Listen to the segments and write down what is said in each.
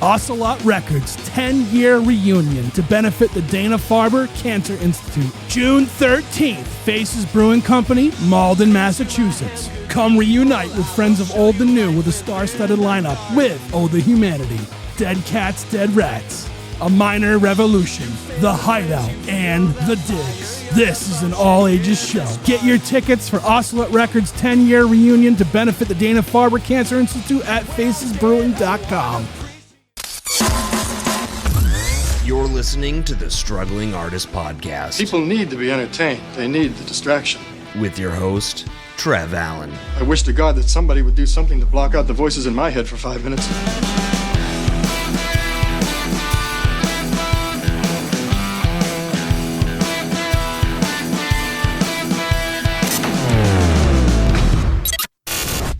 Ocelot Records 10-year reunion to benefit the Dana-Farber Cancer Institute. June 13th, Faces Brewing Company, Malden, Massachusetts. Come reunite with friends of old and new with a star-studded lineup with Oh the Humanity, Dead Cats, Dead Rats, A Minor Revolution, The Hideout, and The Digs. This is an all-ages show. Get your tickets for Ocelot Records 10-year reunion to benefit the Dana-Farber Cancer Institute at facesbrewing.com. You're listening to the Struggling Artist Podcast. People need to be entertained. They need the distraction. With your host, Trev Allen. I wish to God that somebody would do something to block out the voices in my head for 5 minutes.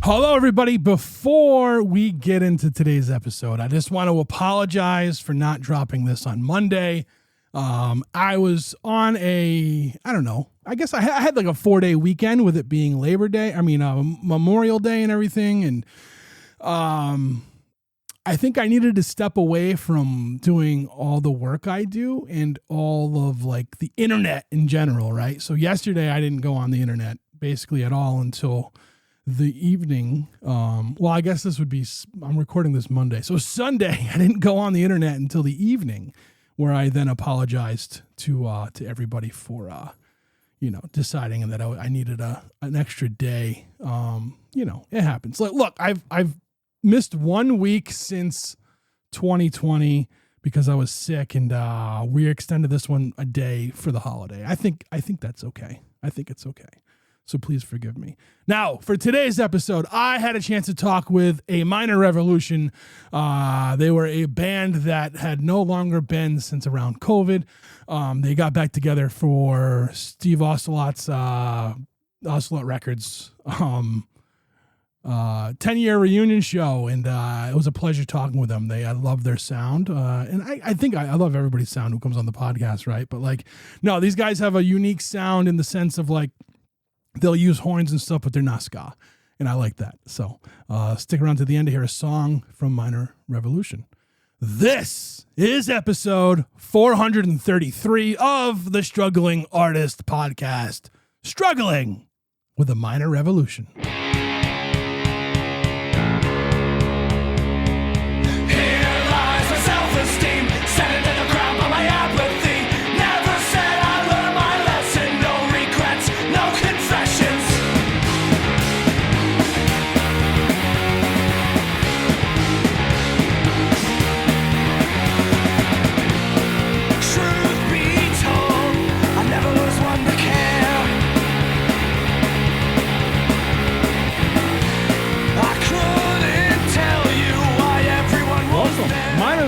Hello, everybody. Before we get into today's episode, I just want to apologize for not dropping this on Monday. I was on I guess I had like a 4-day weekend with it being Labor Day. Memorial Day and everything. And I think I needed to step away from doing all the work I do and all of like the internet in general, right? So yesterday I didn't go on the internet basically at all until the evening. I guess I'm recording this Monday. So Sunday, I didn't go on the internet until the evening, where I then apologized to everybody for, deciding that I needed an extra day. It happens. Look, I've missed 1 week since 2020 because I was sick, and we extended this one a day for the holiday. I think that's okay. I think it's okay. So please forgive me. Now, for today's episode, I had a chance to talk with A Minor Revolution. They were a band that had no longer been since around COVID. They got back together for Steve Ocelot's Ocelot Records 10-year reunion show, and it was a pleasure talking with them. I love their sound, and I think I love everybody's sound who comes on the podcast, right? But no, these guys have a unique sound in the sense of they'll use horns and stuff, but they're not ska. And I like that. So stick around to the end to hear a song from Minor Revolution. This is episode 433 of the Struggling Artist Podcast. Struggling with A Minor Revolution.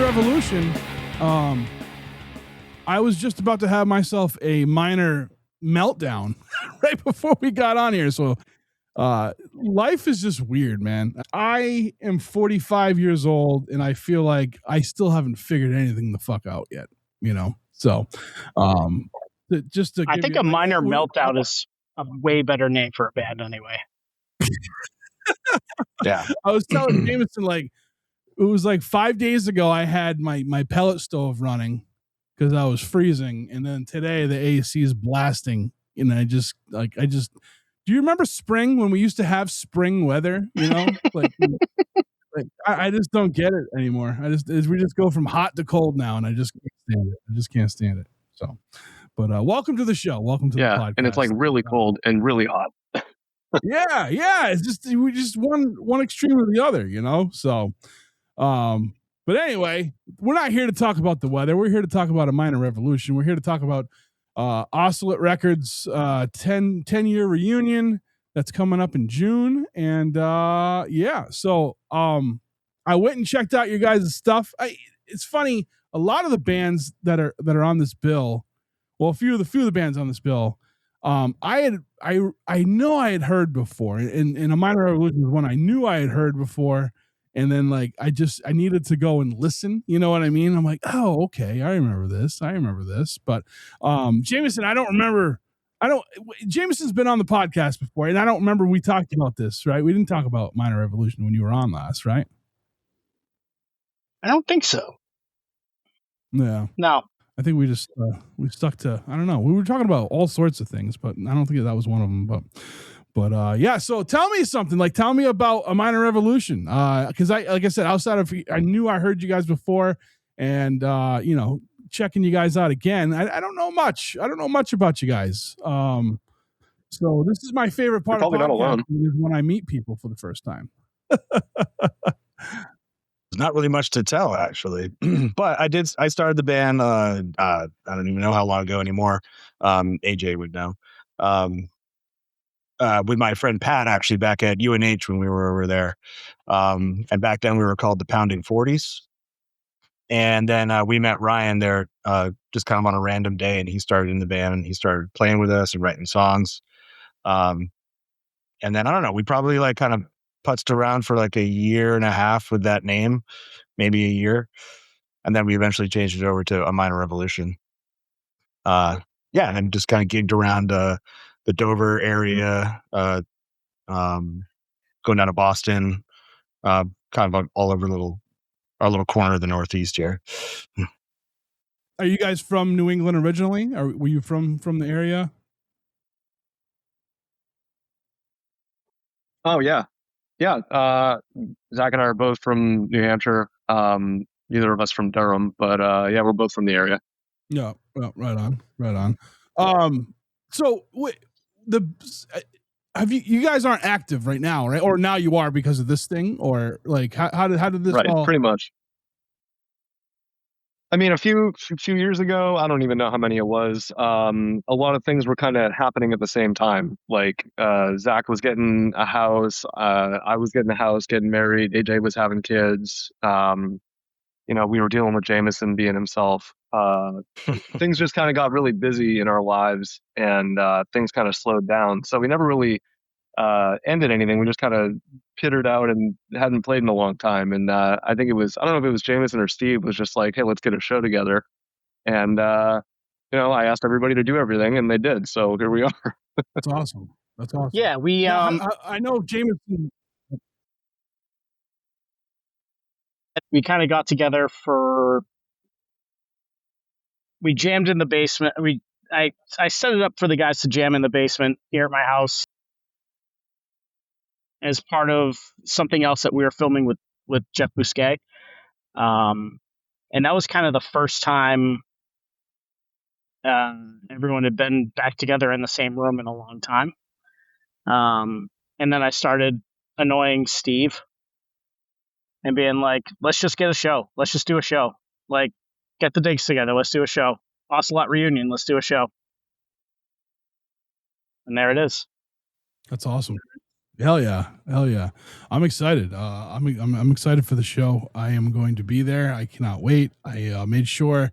Revolution. I was just about to have myself a minor meltdown right before we got on here. So life is just weird, man. I am 45 years old and I feel like I still haven't figured anything the fuck out yet, So just to I think a minor meltdown is a way better name for a band anyway. Yeah. I was telling Jameson, it was 5 days ago I had my pellet stove running because I was freezing, and then today the AC is blasting, and I just do you remember spring when we used to have spring weather? I just don't get it anymore. We just go from hot to cold now, and I just can't stand it. I just can't stand it. So, but welcome to the show. Welcome to the podcast. And it's really cold and really hot. yeah. It's just we just one extreme or the other, So. But anyway, we're not here to talk about the weather. We're here to talk about A Minor Revolution. We're here to talk about Ocelot Records 10-year reunion that's coming up in June. And so I went and checked out your guys' stuff. It's funny, a lot of the bands that are on this bill, well, a few of the bands on this bill, I know I had heard before, and A Minor Revolution was one I knew I had heard before. And then I needed to go and listen, you know what I mean? I'm like, oh, okay. I remember this. But, Jameson, Jameson's been on the podcast before, and I don't remember we talked about this, right? We didn't talk about Minor Revolution when you were on last, right? I don't think so. Yeah. No. I think we just we stuck to, I don't know. We were talking about all sorts of things, but I don't think that was one of them. But yeah. So tell me something. Like, tell me about A Minor Revolution. Because like I said, outside of, I knew I heard you guys before, and you know, checking you guys out again. I don't know much. I don't know much about you guys. So this is my favorite part You're of probably not alone. podcasting, is when I meet people for the first time. There's not really much to tell, actually. But I started the band, I don't even know how long ago anymore. AJ would know. With my friend Pat, actually, back at UNH when we were over there. And back then we were called the Pounding 40s. And then we met Ryan there just kind of on a random day, and he started in the band, and he started playing with us and writing songs. And then, I don't know, we probably like kind of putzed around for like a year and a half with that name, maybe a year. And then we eventually changed it over to A Minor Revolution. Yeah, and just kind of gigged around the Dover area, going down to Boston, kind of all over our little corner of the Northeast here. Are you guys from New England originally, or were you from the area? Oh yeah. Yeah. Zach and I are both from New Hampshire. Neither of us from Durham, but yeah, we're both from the area. Yeah, well, right on. So have you guys aren't active right now, right? Or now you are because of this thing, or like how did this Right, all? pretty much. I mean, a few years ago, I don't even know how many it was. A lot of things were kind of happening at the same time. Like Zach was getting a house, I was getting a house, getting married. AJ was having kids. You know, we were dealing with Jameson being himself. Things just kind of got really busy in our lives, and things kind of slowed down. So we never really ended anything. We just kind of pittered out and hadn't played in a long time. And I think it was, I don't know if it was Jameson or Steve, was just like, hey, let's get a show together. And, you know, I asked everybody to do everything, and they did. So here we are. That's awesome. That's awesome. Yeah, we I know Jameson. we kind of got together we jammed in the basement. I set it up for the guys to jam in the basement here at my house as part of something else that we were filming with Jeff Bousquet. And that was kind of the first time everyone had been back together in the same room in a long time. And then I started annoying Steve and being like, let's just get a show. Let's just do a show. Like, get the digs together. Let's do a show. Ocelot reunion. Let's do a show. And there it is. That's awesome. Hell yeah. I'm excited. I'm excited for the show. I am going to be there. I cannot wait. I made sure.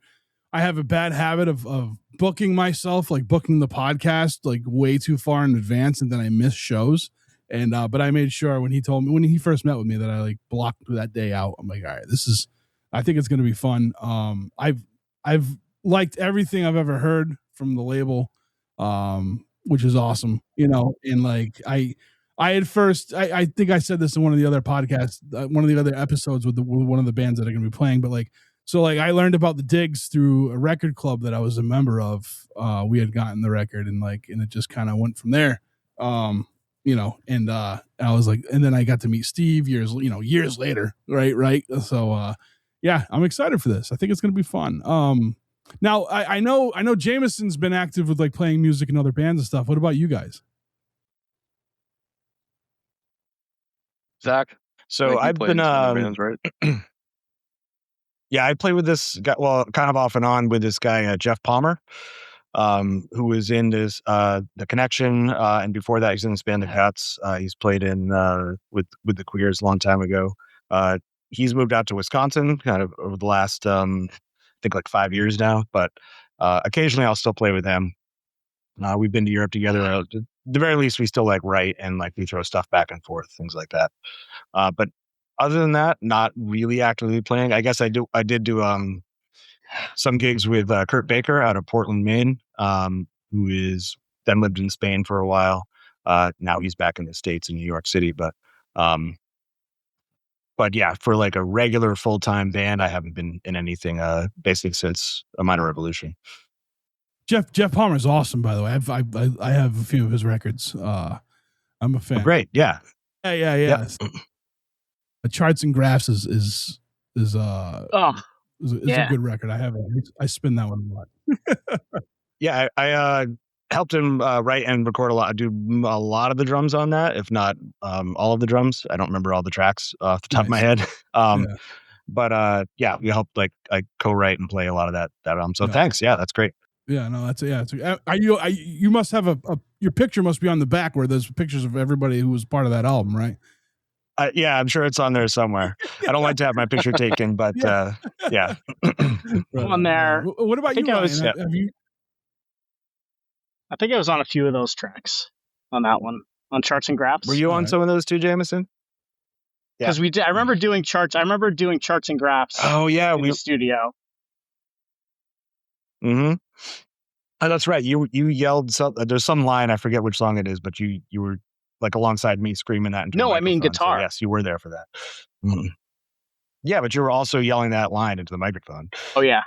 I have a bad habit of booking myself, like booking the podcast like way too far in advance, and then I miss shows. And but I made sure when he first met with me that I like blocked that day out. I'm like, all right, I think it's going to be fun. I've liked everything I've ever heard from the label, which is awesome, you know. And like I think I said this in one of the other podcasts, one of the other episodes with one of the bands that are going to be playing. But like, so like I learned about the Digs through a record club that I was a member of. We had gotten the record, and it just kind of went from there. You know, and I was like, and then I got to meet Steve years later. Right. So, yeah, I'm excited for this. I think it's going to be fun. Now I know Jameson's been active with like playing music in other bands and stuff. What about you guys? Zach? So I've been, bands, right? yeah, I play with this guy, well, kind of off and on with this guy, Jeff Palmer, who was in this, The Connection. And before that, he's in this band, The Cats. He's played in, with the Queers a long time ago. He's moved out to Wisconsin kind of over the last, I think like 5 years now, but, occasionally I'll still play with him. We've been to Europe together. At the very least, we still like write and like we throw stuff back and forth, things like that. But other than that, not really actively playing. I guess I did do some gigs with Kurt Baker out of Portland, Maine, who is then lived in Spain for a while. Now he's back in the States in New York City. But but yeah, for like a regular full-time band, I haven't been in anything basically since A Minor Revolution. Jeff Palmer is awesome, by the way. I have a few of his records. I'm a fan. Oh, great, yeah. Yeah. Yep. Charts and Graphs is a good record. I spin that one a lot. Yeah, I helped him write and record do a lot of the drums on that, if not all of the drums. I don't remember all the tracks off the top of my head. But yeah, we helped I co-write and play a lot of that album. So thanks. Yeah, that's great. Yeah, no, you must have your picture must be on the back where there's pictures of everybody who was part of that album, right? Yeah, I'm sure it's on there somewhere. I don't like to have my picture taken, but yeah. On there. What about you, Ryan? I think I was on a few of those tracks on that one, on Charts and Graphs. Were you on some of those too, Jameson? Because we did. I remember doing charts. I remember doing Charts and Graphs. Oh yeah, in the studio. Mm-hmm. Oh, that's right. You yelled there's some line, I forget which song it is, but you were like alongside me screaming that into the microphone. I mean guitar. So yes, you were there for that. Mm-hmm. Yeah, but you were also yelling that line into the microphone. Oh yeah.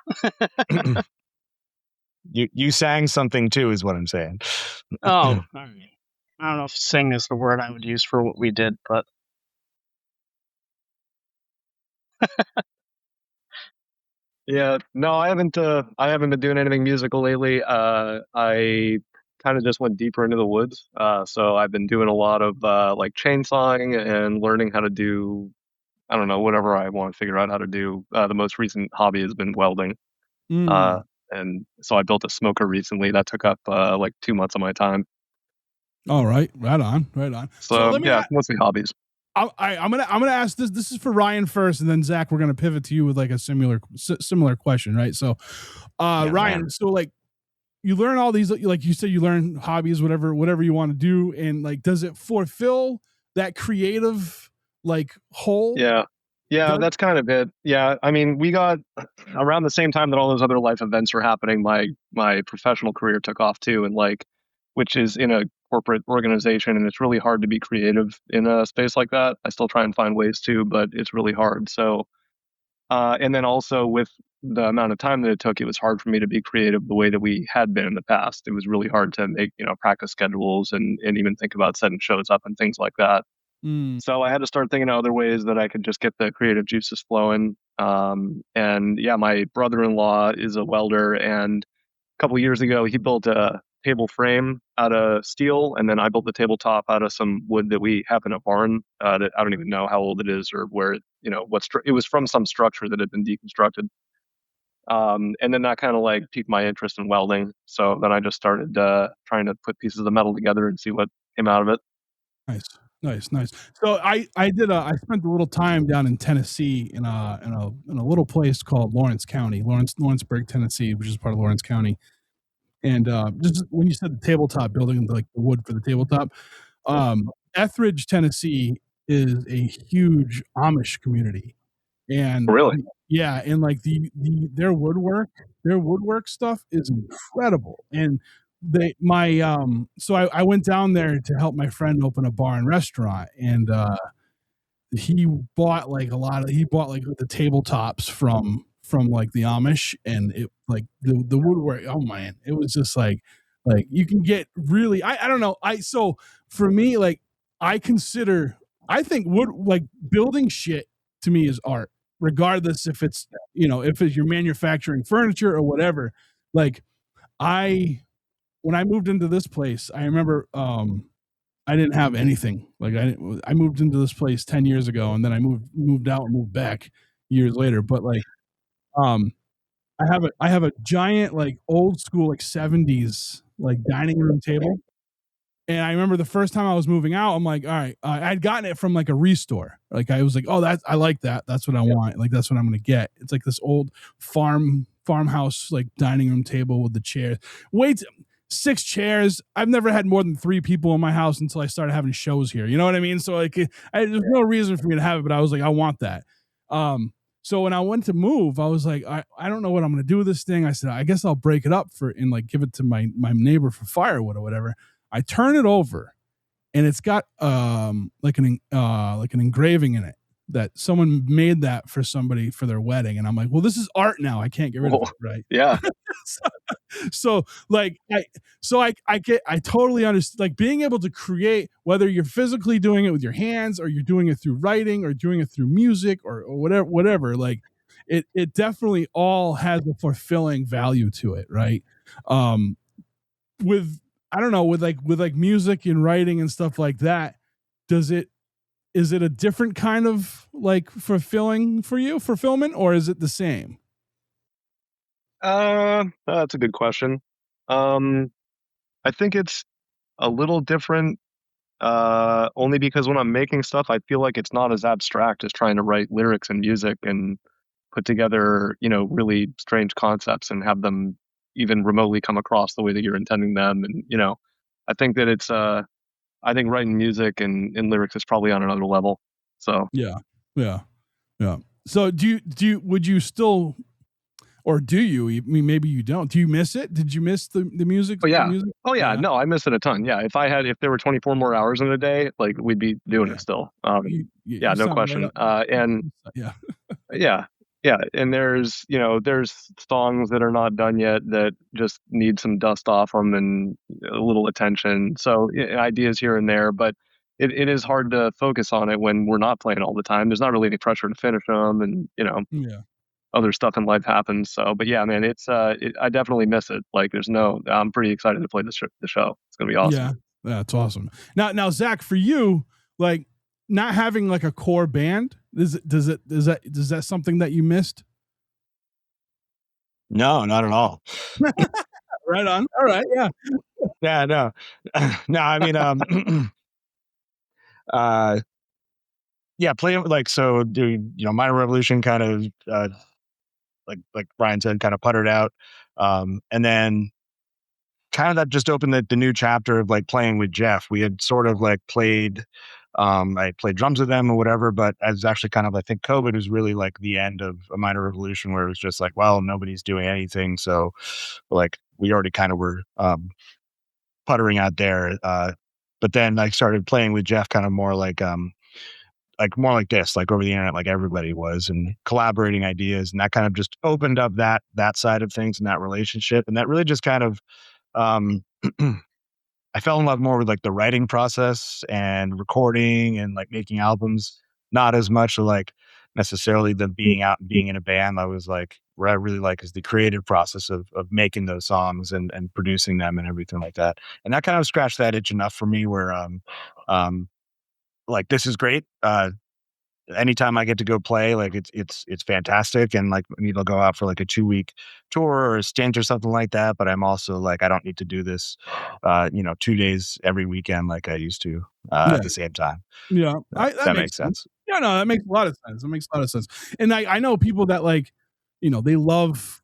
You sang something too, is what I'm saying. Oh, all right. I don't know if sing is the word I would use for what we did, but yeah, no, I haven't been doing anything musical lately. I kind of just went deeper into the woods. So I've been doing a lot of like chainsawing and learning how to do, I don't know, whatever I want to figure out how to do. The most recent hobby has been welding. And so I built a smoker recently that took up like 2 months of my time. All right, right on. So yeah, mostly hobbies. I'm gonna ask this. This is for Ryan first, and then Zach, we're gonna pivot to you with like a similar question, right? So, Ryan, man. So like, you learn all these, like you said, you learn hobbies, whatever you want to do, and like, does it fulfill that creative like hole? Yeah, that's kind of it. Yeah, I mean, we got around the same time that all those other life events were happening. My professional career took off too, and like, which is in a corporate organization, and it's really hard to be creative in a space like that. I still try and find ways to, but it's really hard. So, and then also with the amount of time that it took, it was hard for me to be creative the way that we had been in the past. It was really hard to make, practice schedules and even think about setting shows up and things like that. So I had to start thinking of other ways that I could just get the creative juices flowing. And yeah, my brother-in-law is a welder, and a couple of years ago, he built a table frame out of steel, and then I built the tabletop out of some wood that we have in a barn that I don't even know how old it is or where, it was from some structure that had been deconstructed. And then that kind of like piqued my interest in welding. So then I just started trying to put pieces of metal together and see what came out of it. Nice. So I spent a little time down in Tennessee in a little place called Lawrenceburg, Tennessee, which is part of Lawrence County. And just when you said the tabletop building, like the wood for the tabletop, Etheridge, Tennessee is a huge Amish community. And really, yeah, and like their woodwork stuff is incredible. And so I went down there to help my friend open a bar and restaurant, and he bought the tabletops from like the Amish, and it like the woodwork. Oh man, it was just like you can get really, I don't know. So for me, like I think wood, like building shit to me is art, regardless if it's, if you're manufacturing furniture or whatever. Like when I moved into this place, I remember I didn't have anything. Like I moved into this place 10 years ago, and then I moved out and moved back years later. But like I have a giant like old school like 70s like dining room table. And I remember the first time I was moving out, I'm like, all right, I'd gotten it from like a restore. Like I was like, oh, I like that. That's what I want. Like that's what I'm gonna get. It's like this old farmhouse like dining room table with the chairs. 6 chairs. I've never had more than 3 people in my house until I started having shows here. You know what I mean? So like, there's no reason for me to have it, but I was like, I want that. So when I went to move, I was like, I don't know what I'm going to do with this thing. I said, I guess I'll break it up and like give it to my neighbor for firewood or whatever. I turn it over, and it's got like an engraving in it that someone made that for somebody for their wedding, and I'm like, well, this is art now. I can't get rid of it, right? Yeah. So like I totally understand, like being able to create, whether you're physically doing it with your hands or you're doing it through writing or doing it through music or whatever, like it definitely all has a fulfilling value to it, right? um with I don't know, with like music and writing and stuff like that, does it is it a different kind of like fulfillment, or is it the same? That's a good question. I think it's a little different, only because when I'm making stuff, I feel like it's not as abstract as trying to write lyrics and music and put together, really strange concepts and have them even remotely come across the way that you're intending them. And, I think that I think writing music and lyrics is probably on another level. So, Yeah. Yeah. Yeah. So would you still, or do you, I mean, maybe you don't, do you miss it? Did you miss the music? oh The yeah. music? Oh yeah. No, I miss it a ton. Yeah. If there were 24 more hours in a day, like we'd be doing Yeah. it still. You No sound question. right up. And Yeah. yeah, yeah. And there's songs that are not done yet that just need some dust off them and a little attention. So ideas here and there, but it is hard to focus on it when we're not playing all the time. There's not really any pressure to finish them, and Yeah. other stuff in life happens. So, but yeah, man, I definitely miss it. Like, I'm pretty excited to play the show. It's gonna be awesome. Yeah. That's awesome. Now, Zach, for you, like not having like a core band, is that something that you missed? No, not at all. Right on. All right. Yeah. Yeah, no. No, I mean, uh, yeah, playing like, so doing, Minor Revolution kind of, like Brian said, kind of puttered out. And then kind of that just opened the new chapter of like playing with Jeff. We had sort of like played, I played drums with them or whatever, but as actually kind of, I think COVID was really like the end of a Minor Revolution, where it was just like, well, nobody's doing anything. So like we already kind of were, puttering out there. But then I started playing with Jeff kind of more like more like this, like over the internet, like everybody was, and collaborating ideas. And that kind of just opened up that side of things and that relationship. And that really just kind of, um, I fell in love more with like the writing process and recording and like making albums, not as much like necessarily the being out and being in a band. I was like, what I really like is the creative process of making those songs and producing them and everything like that. And that kind of scratched that itch enough for me where, um, like this is great. Anytime I get to go play, like it's fantastic. And like maybe I'll go out for like a 2-week tour or a stint or something like that. But I'm also like, I don't need to do this, 2 days every weekend like I used to Yeah. at the same time. Yeah. That makes sense. Yeah, no, that makes a lot of sense. That makes a lot of sense. And I know people that like, they love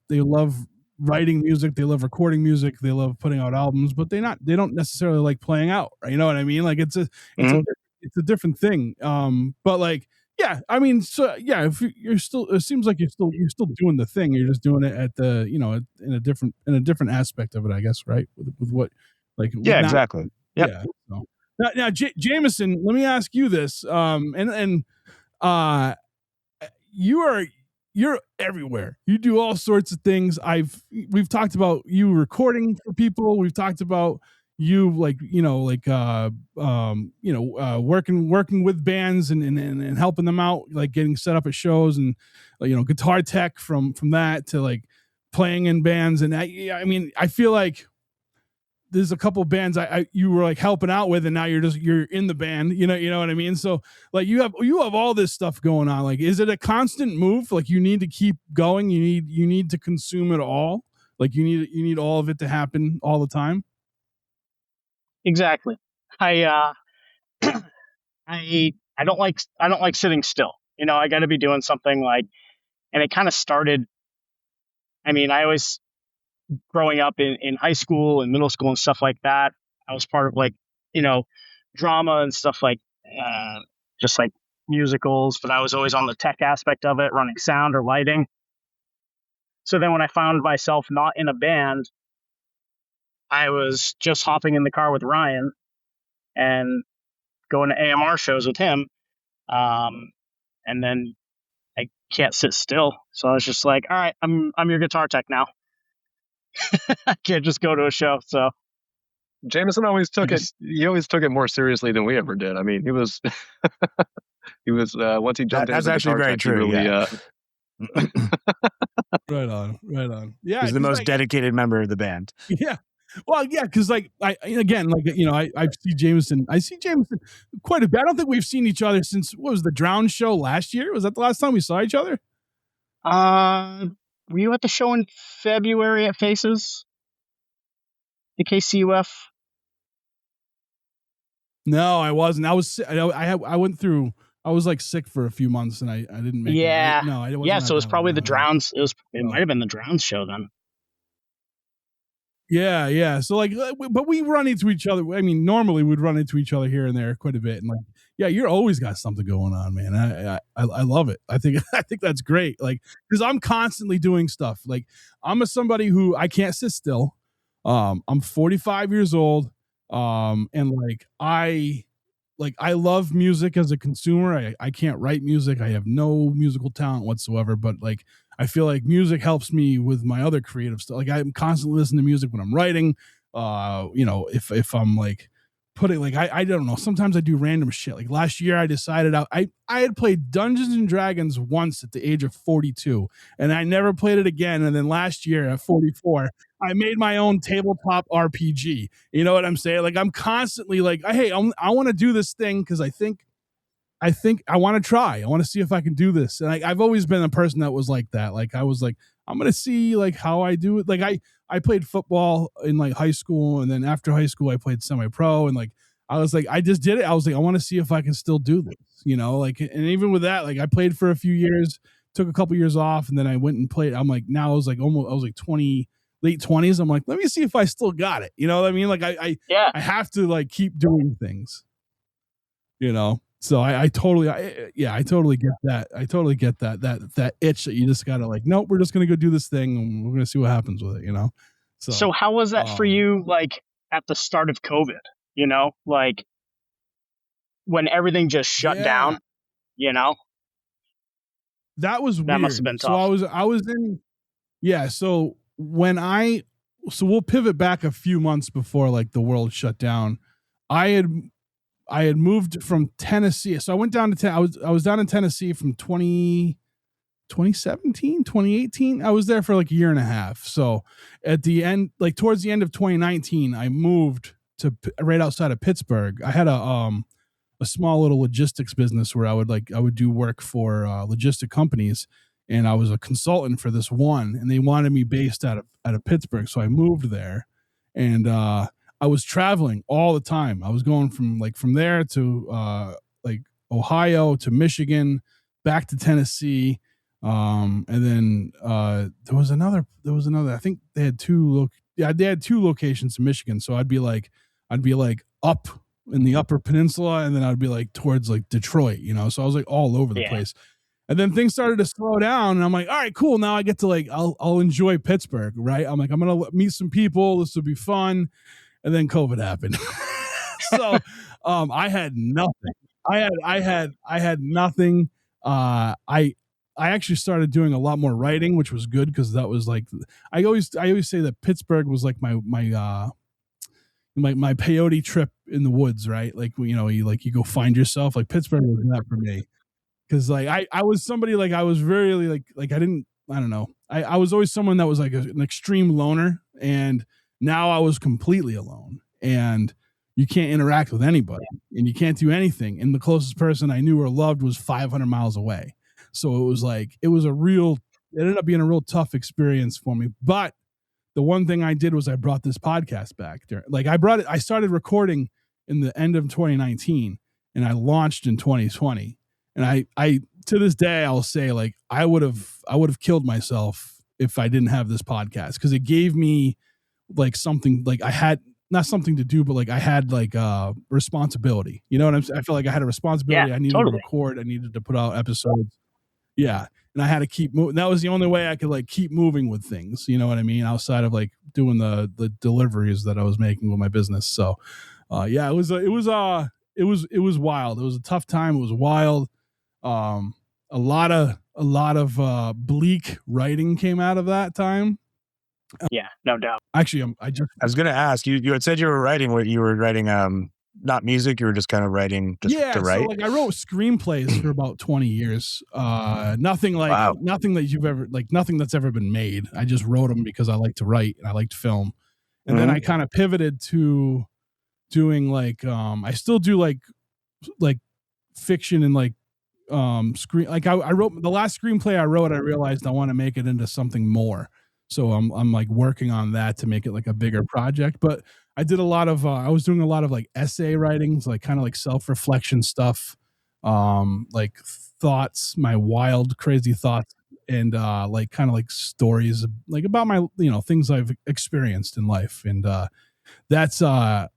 writing music, they love recording music, they love putting out albums, but they don't necessarily like playing out. Right? You know what I mean? Like Mhm. it's a different thing. But like, yeah, I mean, so yeah, if you're still, it seems like you're still doing the thing. You're just doing it at the, in a different aspect of it, I guess, right? With what, like, with Yeah, not, exactly. Yep. yeah. So. Now, Jameson, let me ask you this. Uh, you're everywhere. You do all sorts of things. We've talked about you recording for people. We've talked about you working with bands and helping them out, like getting set up at shows, and guitar tech from that to like playing in bands. And I mean, I feel like there's a couple of bands you were like helping out with, and now you're in the band, you know what I mean? So like you have all this stuff going on. Like, is it a constant move? Like you need to keep going. You need to consume it all. Like you need all of it to happen all the time. Exactly. I I don't like sitting still. I got to be doing something, like, and it kind of started. I mean, I always, growing up in high school and middle school and stuff like that, I was part of like, drama and stuff like, just like musicals, but I was always on the tech aspect of it, running sound or lighting. So then when I found myself not in a band, I was just hopping in the car with Ryan and going to AMR shows with him. and then I can't sit still. So I was just like, all right, I'm your guitar tech now. I can't just go to a show. So Jameson always took it. He always took it more seriously than we ever did. I mean, he was once he jumped That's into actually guitar very tech, he true. really, Yeah. Right on. Yeah, He's the 'cause, most like, dedicated member of the band. yeah. Well, yeah, because like I see Jameson. I see Jameson quite a bit. I don't think we've seen each other since what was the Drown show last year? Was that the last time we saw each other? were you at the show in February at Faces? The KCUF? No, I wasn't. I was I went through. I was like sick for a few months and I didn't make Yeah. it. No, I wasn't. Yeah, at so it was that probably one, the no. Drowns. It No. might have been the Drowns show then. Yeah. So like, but we run into each other. I mean, normally we'd run into each other here and there quite a bit. And like, yeah, you're always got something going on, man. I love it. I think that's great. Like, because I'm constantly doing stuff. Like, I'm somebody who I can't sit still. I'm 45 years old. And I love music as a consumer. I can't write music. I have no musical talent whatsoever, but like I feel like music helps me with my other creative stuff. Like I'm constantly listening to music when I'm writing. If I'm like putting like I don't know, sometimes I do random shit. Like last year I decided I had played Dungeons and Dragons once at the age of 42 and I never played it again. And then last year at 44, I made my own tabletop RPG. You know what I'm saying? Like I'm constantly like, hey, I want to do this thing because I think I want to try. I want to see if I can do this. And I've always been a person that was like that. Like I was like, I'm gonna see like how I do it. Like I played football in like high school, and then after high school I played semi-pro, and like I was like, I just did it. I was like, I want to see if I can still do this. You know, like and even with that, like I played for a few years, took a couple years off, and then I went and played. I'm like now I was like 20. Late 20s. I'm like, let me see if I still got it. You know what I mean? Like I have to like keep doing things, you know? So I totally get that. I totally get that itch that you just gotta like, nope, we're just gonna go do this thing and we're gonna see what happens with it, you know? So how was that for you, like at the start of COVID, you know, like when everything just shut down, you know? That was weird. That must have been tough. So I was in, so we'll pivot back a few months before like the world shut down. I had moved from Tennessee. So I went down to, I was down in Tennessee from 2017, 2018. I was there for like a year and a half. So at the end, like towards the end of 2019, I moved to right outside of Pittsburgh. I had a small little logistics business where I would do work for logistic companies. And I was a consultant for this one, and they wanted me based out of Pittsburgh. So I moved there, and I was traveling all the time. I was going from there to like Ohio to Michigan, back to Tennessee, and then there was another. I think they had two locations in Michigan. So I'd be like up in the Upper Peninsula, and then I'd be like towards like Detroit, you know. So I was like all over the place. And then things started to slow down, and I'm like, all right, cool. Now I get to like, I'll enjoy Pittsburgh, right? I'm like, I'm gonna meet some people. This will be fun. And then COVID happened. So I had nothing. I had nothing. I actually started doing a lot more writing, which was good because that was like I always say that Pittsburgh was like my peyote trip in the woods, right? Like you go find yourself. Like Pittsburgh was that for me. Cause like I was somebody like I was very like I don't know. I was always someone that was like an extreme loner, and now I was completely alone, and you can't interact with anybody and you can't do anything. And the closest person I knew or loved was 500 miles away. So it ended up being a real tough experience for me. But the one thing I did was I brought this podcast back there. Like I started recording in the end of 2019 and I launched in 2020. And I to this day, I'll say like I would have killed myself if I didn't have this podcast, because it gave me like something, like I had not something to do, but like I had like responsibility. You know what I'm saying? I feel like I had a responsibility. I needed to record. I needed to put out episodes. Yeah. And I had to keep moving. That was the only way I could like keep moving with things. You know what I mean? Outside of like doing the deliveries that I was making with my business. So it was wild. It was a tough time. It was wild. a lot of bleak writing came out of that time. Yeah, no doubt. Actually, I was going to ask you had said you were writing not music, you were just kind of writing to write. So like I wrote screenplays for about 20 years. Nothing that's ever been made. I just wrote them because I like to write and I like to film. And then I kind of pivoted to doing like I still do like fiction and like screen. Like I wrote the last screenplay I wrote, I realized I want to make it into something more. So I'm like working on that to make it like a bigger project. But I did a lot of I was doing a lot of like essay writings, like kind of like self-reflection stuff, like thoughts, my wild, crazy thoughts, and like kind of like stories like about my things I've experienced in life. And that's I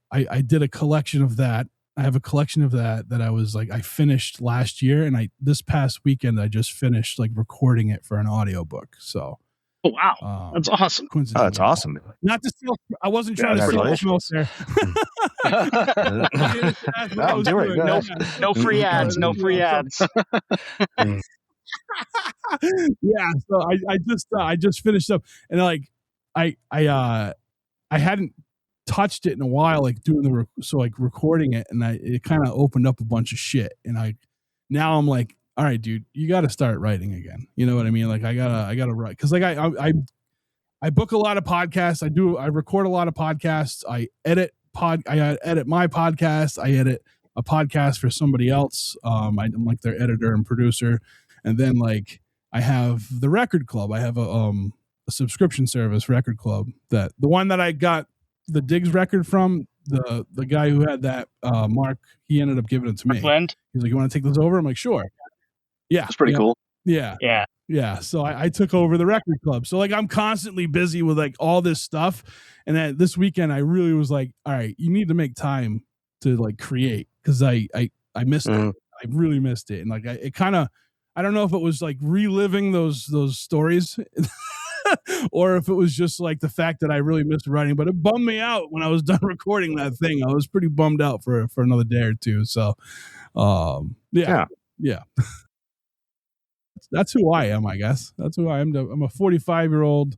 did a collection of that. I have a collection of that I was like I finished last year, and this past weekend I just finished like recording it for an audiobook. So oh, wow, that's awesome. Oh, that's awesome. Not to steal. I wasn't trying to steal smoke there. No, do it. No free ads. No free ads. Yeah. So I just finished up, and like I hadn't touched it in a while, like doing recording it, and it kind of opened up a bunch of shit, and now I'm like, all right, dude, you got to start writing again. You know what I mean? Like I gotta write, because like I book a lot of podcasts. I record a lot of podcasts. I edit my podcast. I edit a podcast for somebody else. I'm like their editor and producer, and then like I have the Record Club. I have a subscription service, Record Club, that the one that I got the Diggs record from, the guy who had that Mark, he ended up giving it to me. Blend. He's like, you want to take this over? I'm like, sure. Yeah. That's pretty cool. Yeah. Yeah. Yeah. So I took over the Record Club. So like I'm constantly busy with like all this stuff. And then this weekend I really was like, all right, you need to make time to like create, because I missed it. I really missed it. And like it kind of, I don't know if it was like reliving those stories or if it was just like the fact that I really missed writing, but it bummed me out when I was done recording that thing. I was pretty bummed out for another day or two. So yeah. That's who I am, I guess. That's who I am. I'm a 45-year-old,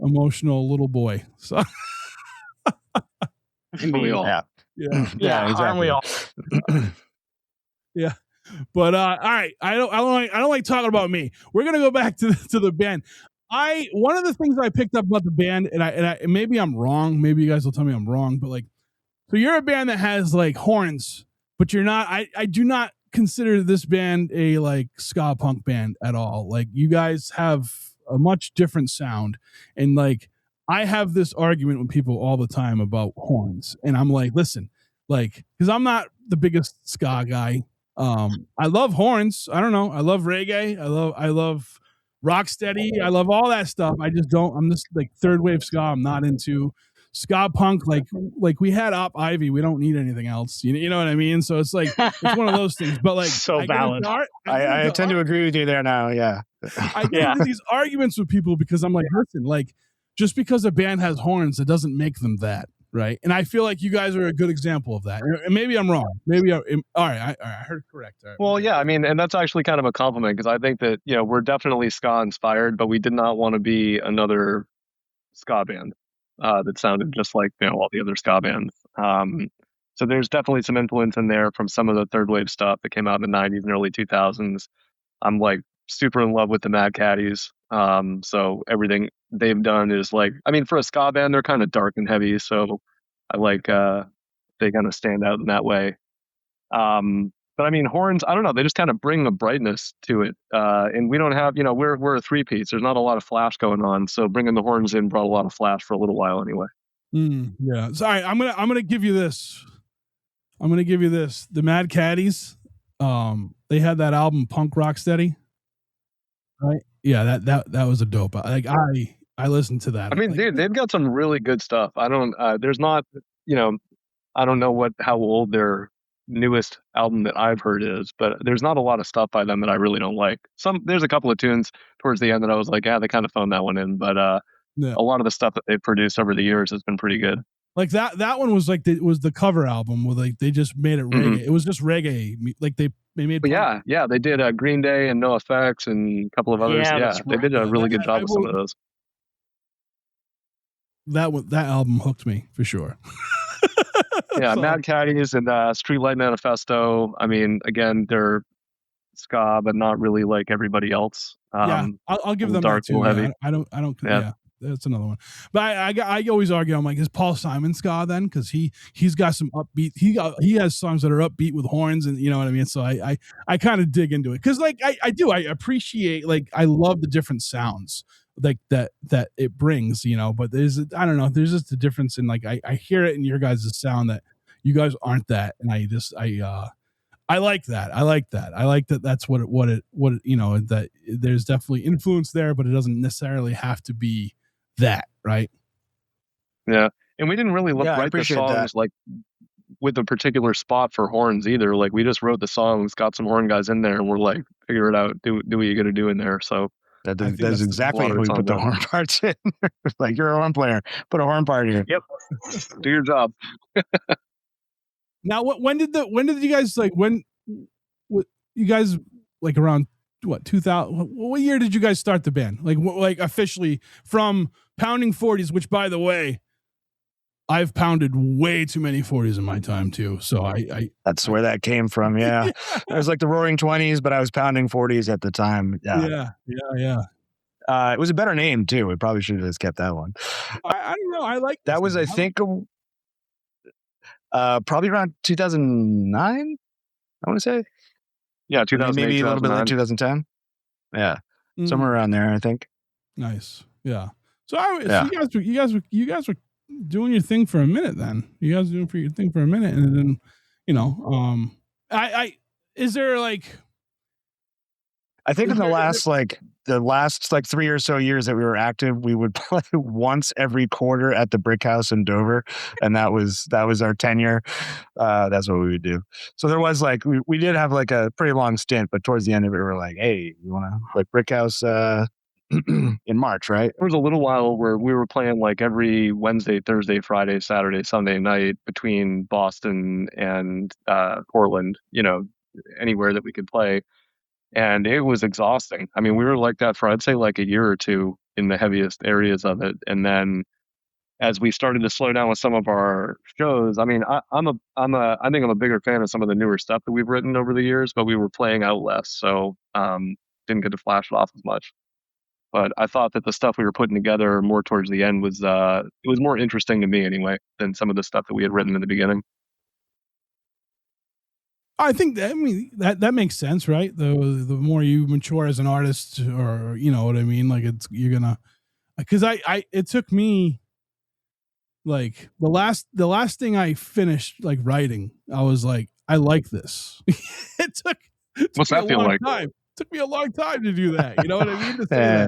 emotional little boy. So we all. Yeah. Yeah, exactly. Aren't we all? Yeah. But all right, I don't like talking about me. We're gonna go back to the band. One of the things I picked up about the band, and I maybe I'm wrong. Maybe you guys will tell me I'm wrong. But like, so you're a band that has like horns, but you're not. I do not consider this band a like ska punk band at all. Like, you guys have a much different sound, and like I have this argument with people all the time about horns, and I'm like, listen, like, because I'm not the biggest ska guy. I love horns. I don't know. I love reggae. I love rocksteady. I love all that stuff. I just don't. I'm just like third wave ska. I'm not into ska punk. Like we had Op Ivy. We don't need anything else. You know what I mean? So it's like it's one of those things. But like, so valid. I tend to agree with you there now. Yeah. I get into these arguments with people because I'm like, listen, like, just because a band has horns, it doesn't make them that. Right. And I feel like you guys are a good example of that. And maybe I'm wrong. Maybe all right. I heard correct. Right. Well, yeah, I mean, and that's actually kind of a compliment, because I think that, we're definitely ska inspired, but we did not want to be another ska band that sounded just like, all the other ska bands. So there's definitely some influence in there from some of the third wave stuff that came out in the 90s and early 2000s. I'm like super in love with the Mad Caddies. So everything they've done is like, I mean, for a ska band, they're kind of dark and heavy. So I like, they kind of stand out in that way. But I mean, horns, I don't know, they just kind of bring a brightness to it. And we don't have, we're a three-piece. There's not a lot of flash going on. So bringing the horns in brought a lot of flash for a little while anyway. Yeah. Sorry, I'm gonna give you this. The Mad Caddies, they had that album Punk Rocksteady. Right? Yeah, that was a dope. Like I listened to that. I mean, like, dude, they've got some really good stuff. I don't there's not, I don't know how old their newest album that I've heard is, but there's not a lot of stuff by them that I really don't like. There's a couple of tunes towards the end that I was like, yeah, they kind of phoned that one in, but a lot of the stuff that they've produced over the years has been pretty good. Like that one was like it was the cover album where like they just made it reggae. It was just reggae. Like they They made But yeah, they did Green Day and NoFX and a couple of others. Yeah, Yeah, that's they did a right. really good I job with some of those. that album hooked me for sure. Yeah, So, Mad Caddies and Streetlight Manifesto. I mean, again, they're ska, but not really like everybody else. yeah, I'll give them dark, that too. heavy. Yeah, I don't. Yeah. Yeah, that's another one. But I always argue. I'm like, is Paul Simon ska then? Because he's got some upbeat. He has songs that are upbeat with horns, and you know what I mean. So I kind of dig into it because like I do. I appreciate, like, I love the different sounds like that it brings. You know, but I don't know. There's just a difference in, like, I hear it in your guys' sound that you guys aren't that, and I like that. I like that. That's what it, you know, that there's definitely influence there, but it doesn't necessarily have to be that, right? Yeah. And we didn't really write the appreciate songs that. like with a particular spot for horns either. Like, we just wrote the songs, got some horn guys in there, and we're like, figure it out, do what you got to do in there. So think That's that's exactly a lot how of we it's put the on horn parts in. Like, you're a horn player, put a horn part here. Yep. Do your job. Now, when did you guys, like, what you guys, like, around what 2000? What year did you guys start the band? Like officially from pounding 40s, which, by the way, I've pounded way too many 40s in my time too. So I That's where that came from. Yeah. It was like the Roaring 20s, but I was pounding 40s at the time. Yeah. It was a better name too. We probably should have just kept that one. I don't know. I like That was, I think, probably around 2009. I want to say, Yeah, 2008, maybe a little bit like 2009. 2010. Yeah, somewhere around there, I think. Nice. Yeah. So you guys were doing your thing for a minute then. You guys were doing your thing for a minute, and then, you know, is there, like, I think in the last 3 or so years that we were active, we would play once every quarter at the Brick House in Dover, and that was our tenure. That's what we would do. So there was, like, we did have like a pretty long stint, but towards the end of it, we were like, hey, you want to, like, Brick House in March, right? There was a little while where we were playing like every Wednesday, Thursday, Friday, Saturday, Sunday night between Boston and Portland, you know, anywhere that we could play. And it was exhausting. I mean, we were like that for, I'd say, like a year or two in the heaviest areas of it. And then as we started to slow down with some of our shows, I mean, I think I'm a bigger fan of some of the newer stuff that we've written over the years, but we were playing out less. So didn't get to flash it off as much. But I thought that the stuff we were putting together more towards the end was it was more interesting to me anyway than some of the stuff that we had written in the beginning. I think that makes sense, right? The more you mature as an artist, or, you know what I mean, like, you're gonna, because it took me, like, the last thing I finished, like, writing, I was like, I like this. it took What's me that a feel long like? time. Took me a long time to do that. You know what I mean? To say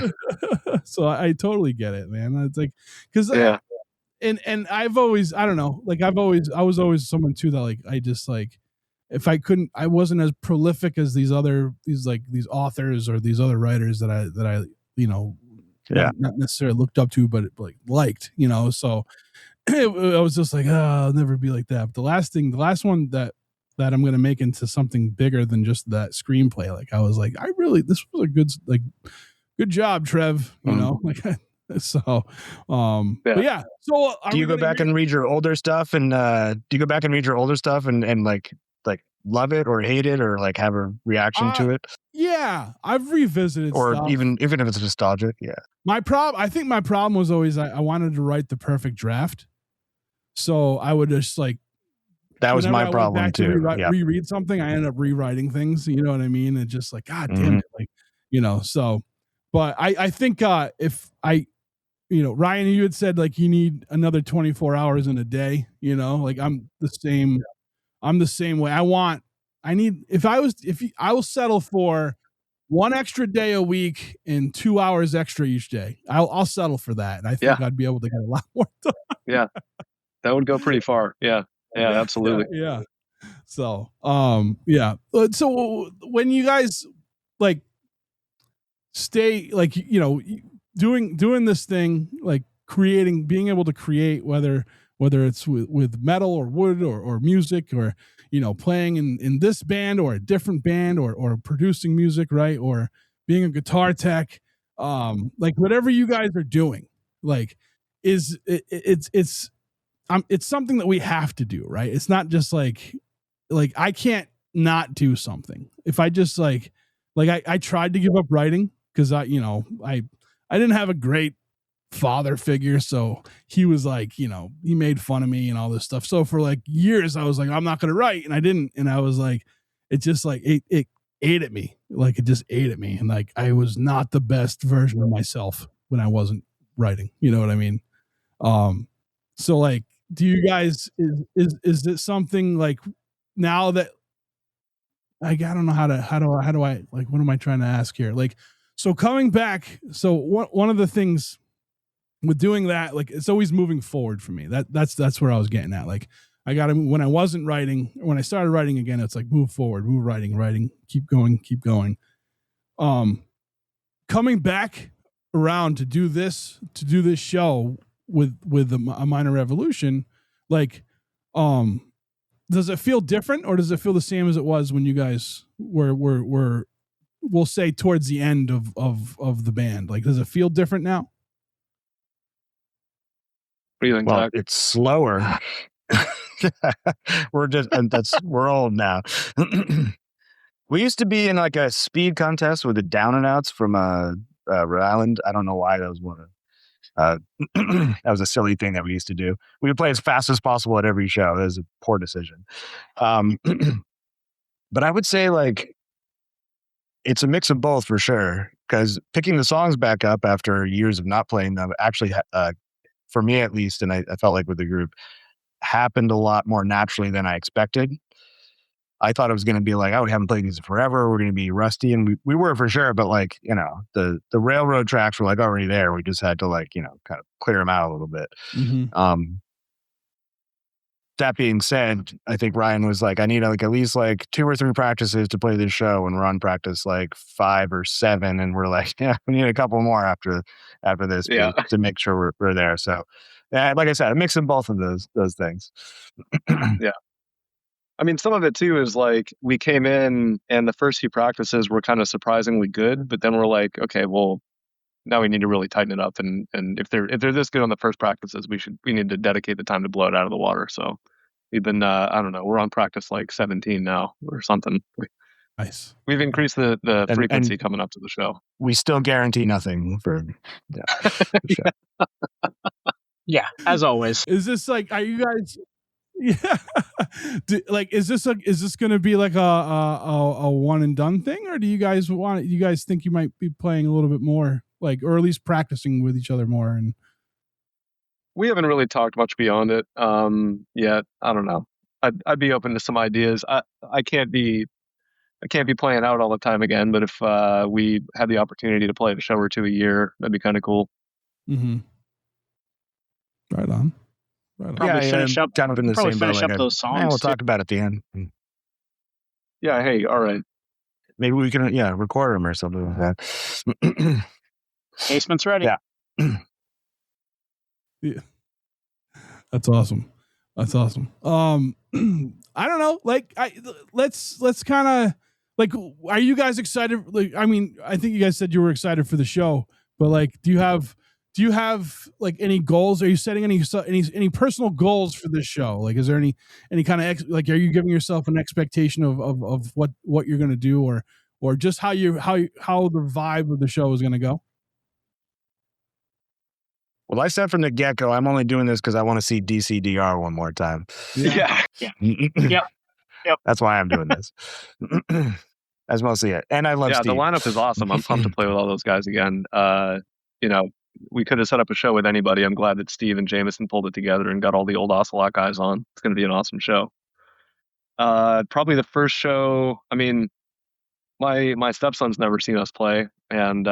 that. So I totally get it, man. It's like, because Yeah. And I was always someone too that, like, I just, like, if I wasn't as prolific as these authors or these other writers that I you know, not necessarily looked up to, but like liked, you know. So I was just like, I'll never be like that. But the last one that I'm going to make into something bigger than just that screenplay, like, I was like, this was a good job, Trev, you know, like. So, but yeah. So, do you go back and read your older stuff, and like love it or hate it, or like have a reaction to it? Yeah, I've revisited or stuff. even if it's nostalgic. Yeah. I think my problem was always I wanted to write the perfect draft, so I would just, like, that was my problem too. Reread something, I ended up rewriting things. You know what I mean? And just like, God damn it, like, you know. So, but I think if I. You know, Ryan, you had said, like, you need another 24 hours in a day, you know, like, I'm the same way. I will settle for 1 extra day a week and 2 hours extra each day. I'll settle for that. And I think I'd be able to get a lot more done. Yeah. That would go pretty far. Yeah. Yeah, absolutely. Yeah. So, yeah. So when you guys, like, stay, like, you know, doing this thing, like, being able to create, whether whether it's with metal or wood or music, or, you know, playing in this band or a different band, or producing music, right? Or being a guitar tech, like whatever you guys are doing, like it's something that we have to do, right? It's not just like I can't not do something. If I just I tried to give up writing because I didn't have a great father figure, so he was like, you know, he made fun of me and all this stuff. So for like years I was like, I'm not gonna write, and I didn't, and I was like, it just like it ate at me, like it just ate at me, and like I was not the best version of myself when I wasn't writing, you know what I mean? So like, do you guys, is it something like now that, like, I don't know how do I like, what am I trying to ask here? Like, so coming back, so one of the things with doing that, like, it's always moving forward for me. That's where I was getting at. Like, I got to, when I wasn't writing, when I started writing again, it's like move forward, move writing, keep going. Coming back around to do this show with a Minor Revolution, like, does it feel different, or does it feel the same as it was when you guys were we'll say towards the end of the band? Like, does it feel different now? What do you think, Well, Zach? it's slower. We're old now. We used to be in like a speed contest with the Down and Outs from Rhode Island. I don't know why that was one. That was a silly thing that we used to do. We would play as fast as possible at every show. That was a poor decision. But I would say like it's a mix of both for sure. Because picking the songs back up after years of not playing them actually, for me at least, and I felt like with the group, happened a lot more naturally than I expected. I thought it was going to be like, oh, we haven't played these forever, we're going to be rusty, and we were for sure. But like, you know, the railroad tracks were like already there. We just had to like, you know, kind of clear them out a little bit. Mm-hmm. That being said, I think Ryan was like, I need like at least like 2 or 3 practices to play this show, and we're on practice like 5 or 7, and we're like, yeah, we need a couple more after this to make sure we're there. So, yeah, like I said, a mix of both of those things. Yeah. I mean, some of it too is like we came in and the first few practices were kind of surprisingly good, but then we're like, okay, well, now we need to really tighten it up. And if they're this good on the first practices, we need to dedicate the time to blow it out of the water. So we've been, I don't know, we're on practice like 17 now or something. Nice. We've increased the frequency coming up to the show. We still guarantee nothing for the show. Yeah, as always. Is this like, are you guys? Yeah. Like, is this going to be like a one and done thing, or do you guys think you might be playing a little bit more, like, or at least practicing with each other more? And we haven't really talked much beyond it yet. I don't know. I'd be open to some ideas. I can't be playing out all the time again, but if we had the opportunity to play a show or 2 a year, that'd be kind of cool. Mm-hmm. Right on. Probably finish up those songs. Yeah, we'll talk about it at the end. Yeah. Hey. All right. Maybe we can record them or something like that. Basement's ready. Yeah. Yeah. That's awesome. I don't know. Like, let's kind of like, are you guys excited? Like, I mean, I think you guys said you were excited for the show, but like, do you have like any goals? Are you setting any personal goals for this show? Like, is there any kind of like, are you giving yourself an expectation of what you're going to do, or just how the vibe of the show is going to go? Well, I said from the get-go, I'm only doing this because I want to see DCDR one more time. Yeah. Yep. That's why I'm doing this. That's mostly it. And I love Steve. The lineup is awesome. I'm pumped to play with all those guys again. You know, we could have set up a show with anybody. I'm glad that Steve and Jameson pulled it together and got all the old Ocelot guys on. It's going to be an awesome show. Probably the first show, I mean, my stepson's never seen us play, and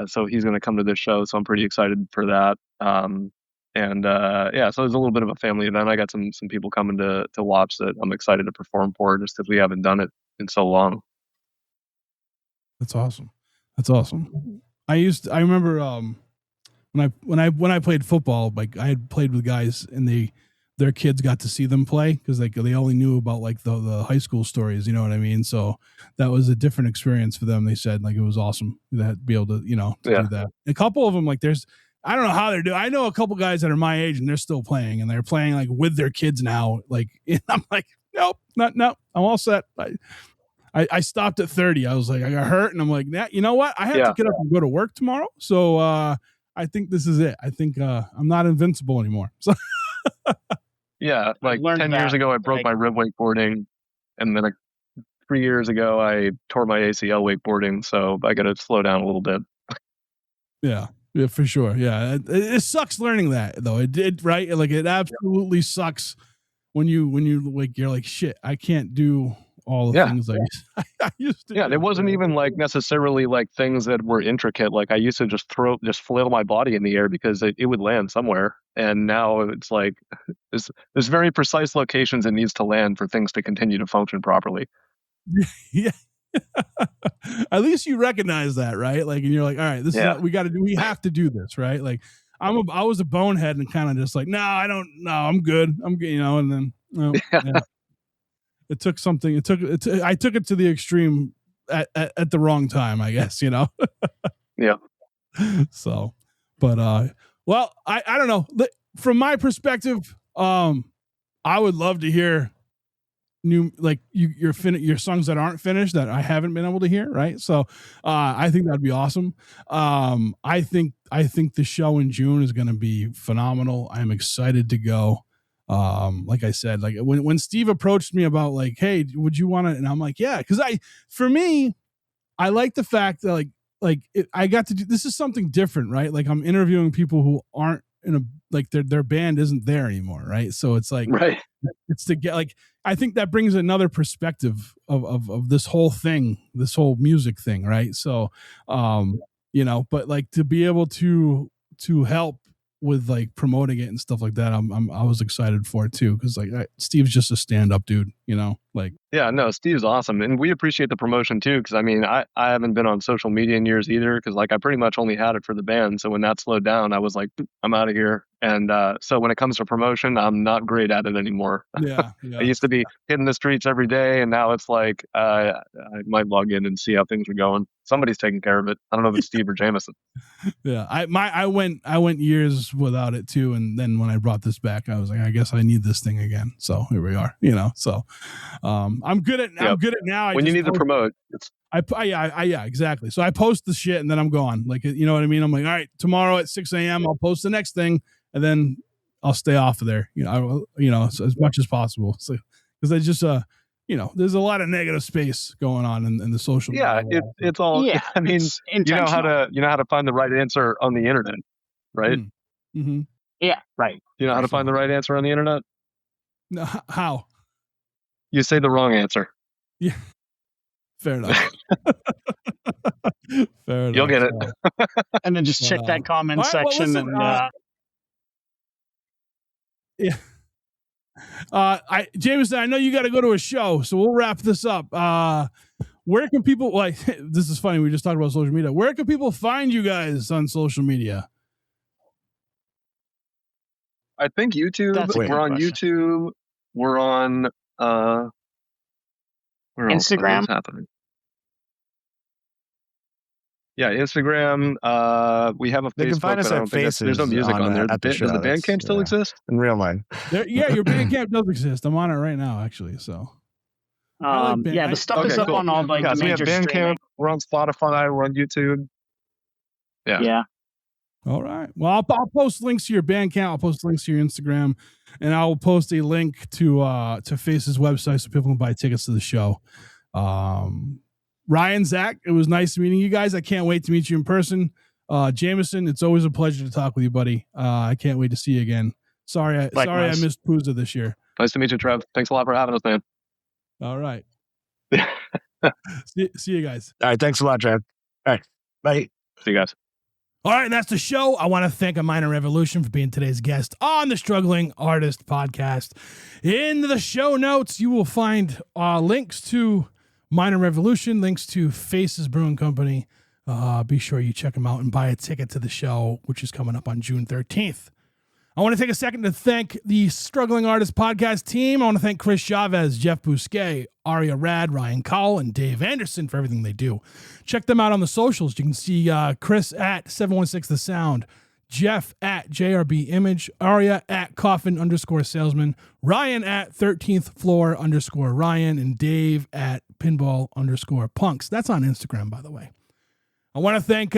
so he's going to come to this show, so I'm pretty excited for that. So there's a little bit of a family event. I got some people coming to watch that I'm excited to perform for, just because we haven't done it in so long. That's awesome. I remember when I played football, like, I had played with guys, and they their kids got to see them play because they only knew about like the high school stories, you know what I mean? So that was a different experience for them. They said like it was awesome to be able to, to do that. A couple of them, like I don't know how they're doing. I know a couple guys that are my age and they're still playing, and they're playing like with their kids now. Like, I'm like, nope, I'm all set. I stopped at 30. I was like, I got hurt, and I'm like, you know what? I have to get up and go to work tomorrow. So I think this is it. I think I'm not invincible anymore. So yeah, like 10 years ago, I broke my rib wakeboarding, and then like 3 years ago, I tore my ACL wakeboarding. So I got to slow down a little bit. Yeah, for sure. Yeah, it sucks learning that though. It did, right? Like it absolutely sucks when you like you're like, shit, I can't do all the things I used to. Yeah, it wasn't even like necessarily like things that were intricate. Like I used to just flail my body in the air because it would land somewhere. And now it's like there's very precise locations it needs to land for things to continue to function properly. Yeah. At least you recognize that, right? Like, and you're like, all right, this is what we got to do. We have to do this, right? Like, I was a bonehead and kind of just like, no, I'm good. I'm good, and then it took something. I took it to the extreme at the wrong time, I guess, Yeah. So, but well, I don't know. From my perspective, I would love to hear new, like your songs that aren't finished that I haven't been able to hear, right? So I think that'd be awesome. I think the show in June is going to be phenomenal. I'm excited to go. Like I said, like when Steve approached me about like, hey, would you want to, and I'm like, yeah, because for me, I like the fact that I got to do, this is something different, right? Like I'm interviewing people who aren't in a, like their band isn't there anymore, right? So it's like, right. It's to get like, I think that brings another perspective of this whole thing, this whole music thing, right? So, but like to be able to help with like promoting it and stuff like that, I was excited for it too, because like Steve's just a stand-up dude, like. Yeah, no, Steve's awesome, and we appreciate the promotion too. Because I mean, I haven't been on social media in years either, because like I pretty much only had it for the band. So when that slowed down, I was like, I'm out of here. And so when it comes to promotion, I'm not great at it anymore. Yeah. I used to be hitting the streets every day, and now it's like I might log in and see how things are going. Somebody's taking care of it. I don't know if it's Steve or Jameson. Yeah, I went years without it too, and then when I brought this back, I was like, I guess I need this thing again. So here we are, So I'm good at now. When you need to promote, yeah, exactly. So I post the shit and then I'm gone. Like, you know what I mean? I'm like, all right, tomorrow at 6 a.m. I'll post the next thing, and then I'll stay off of there. So as much as possible. So because I just there's a lot of negative space going on in the social media. Yeah, it's all. Yeah, I mean, you know how to find the right answer on the internet, right? Mm-hmm. Yeah, right. You know how to find the right answer on the internet? No, how? You say the wrong answer. Yeah. Fair enough. Fair enough. You'll get it. And then just check that comment section yeah. Jameson, I know you got to go to a show, so we'll wrap this up. Where can people this is funny, we just talked about social media. Where can people find you guys on social media? I think YouTube. We're on YouTube. We're on where Instagram. What's happening? Yeah, Instagram. We have a Facebook. They can find us at Faces. There's no music on there. Does the Bandcamp still exist? In real life. Your Bandcamp does exist. I'm on it right now, actually. So. The stuff is up on all like the major Bandcamp. streaming. We're on Spotify. We're on YouTube. Yeah. All right. Well, I'll post links to your Bandcamp. I'll post links to your Instagram, and I will post a link to Face's website so people can buy tickets to the show. Ryan, Zach, it was nice meeting you guys. I can't wait to meet you in person. Jameson, it's always a pleasure to talk with you, buddy. I can't wait to see you again. Sorry I missed Pooza this year. Nice to meet you, Trev. Thanks a lot for having us, man. All right. see you guys. All right. Thanks a lot, Trev. All right. Bye. See you guys. All right, that's the show. I want to thank A Minor Revolution for being today's guest on the Struggling Artist Podcast. In the show notes, you will find links to Minor Revolution, links to Faces Brewing Company. Be sure you check them out and buy a ticket to the show, which is coming up on June 13th. I want to take a second to thank the Struggling Artist podcast team. I want to thank Chris Chavez, Jeff Bousquet, Aria Rad, Ryan Cowell, and Dave Anderson for everything they do. Check them out on the socials. You can see Chris at 716 The Sound, Jeff at JRB Image, Aria at Coffin_salesman, Ryan at 13th floor _Ryan, and Dave at pinball_punks. That's on Instagram, by the way. I want to thank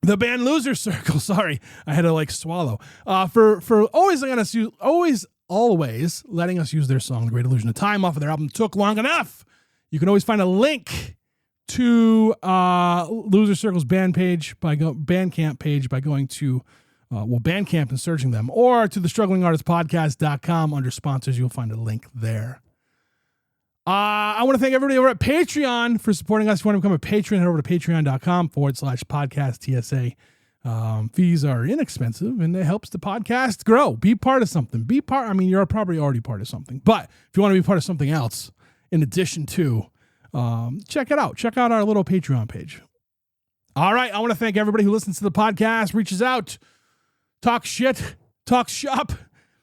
the band Loser Circle. Sorry, I had to swallow. For always letting us use their song, The Great Illusion of Time, off of their album Took Long Enough. You can always find a link to Loser Circle's Bandcamp page by going to Bandcamp and searching them, or to the strugglingartistpodcast.com under sponsors. You'll find a link there. I want to thank everybody over at Patreon for supporting us. If you want to become a patron, head over to patreon.com/podcast TSA. Fees are inexpensive and it helps the podcast grow. Be part of something. You're probably already part of something, but if you want to be part of something else in addition to, check it out. Check out our little Patreon page. All right. I want to thank everybody who listens to the podcast, reaches out, talks shit, talks shop,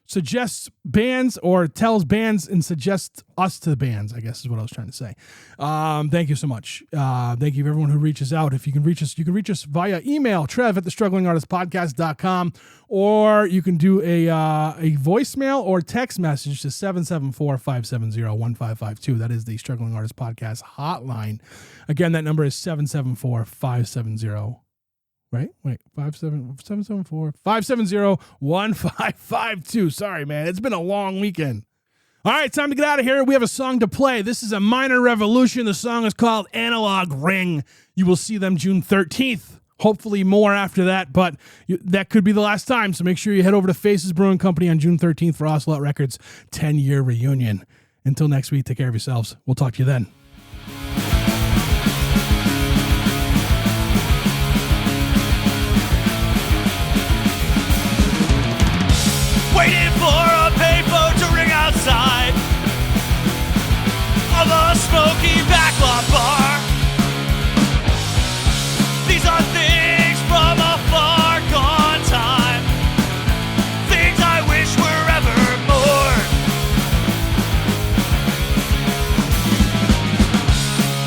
suggests bands, or tells bands and suggests us to the bands, I guess is what I was trying to say. Thank you so much. Thank you to everyone who reaches out. If you can reach us via email, trev@thestrugglingartistpodcast.com, or you can do a voicemail or text message to 774-570-1552. That is the Struggling Artist Podcast hotline. Again, that number is 774-570 right? Wait, 570-1552. Sorry, man. It's been a long weekend. All right, time to get out of here. We have a song to play. This is a Minor Revolution. The song is called Analog Ring. You will see them June 13th. Hopefully more after that, but that could be the last time. So make sure you head over to Faces Brewing Company on June 13th for Ocelot Records' 10-year reunion. Until next week, take care of yourselves. We'll talk to you then. Waiting for a payphone to ring outside of a smoky backlot bar. These are things from a far gone time, things I wish were evermore.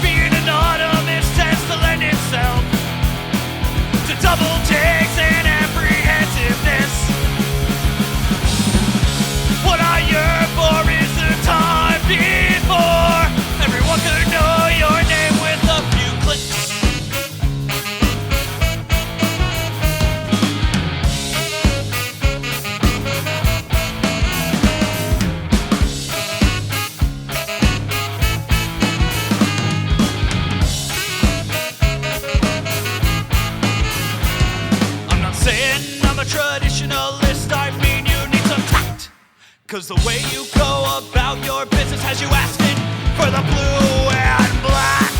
Being anonymous tends to lend itself to double takes and apprehensiveness. What I yearn for is the time before everyone could know your name with a few clicks. I'm not saying I'm a traditionalist, I mean you need some tact. Cause the way you go about your business has you asking for the blue and black.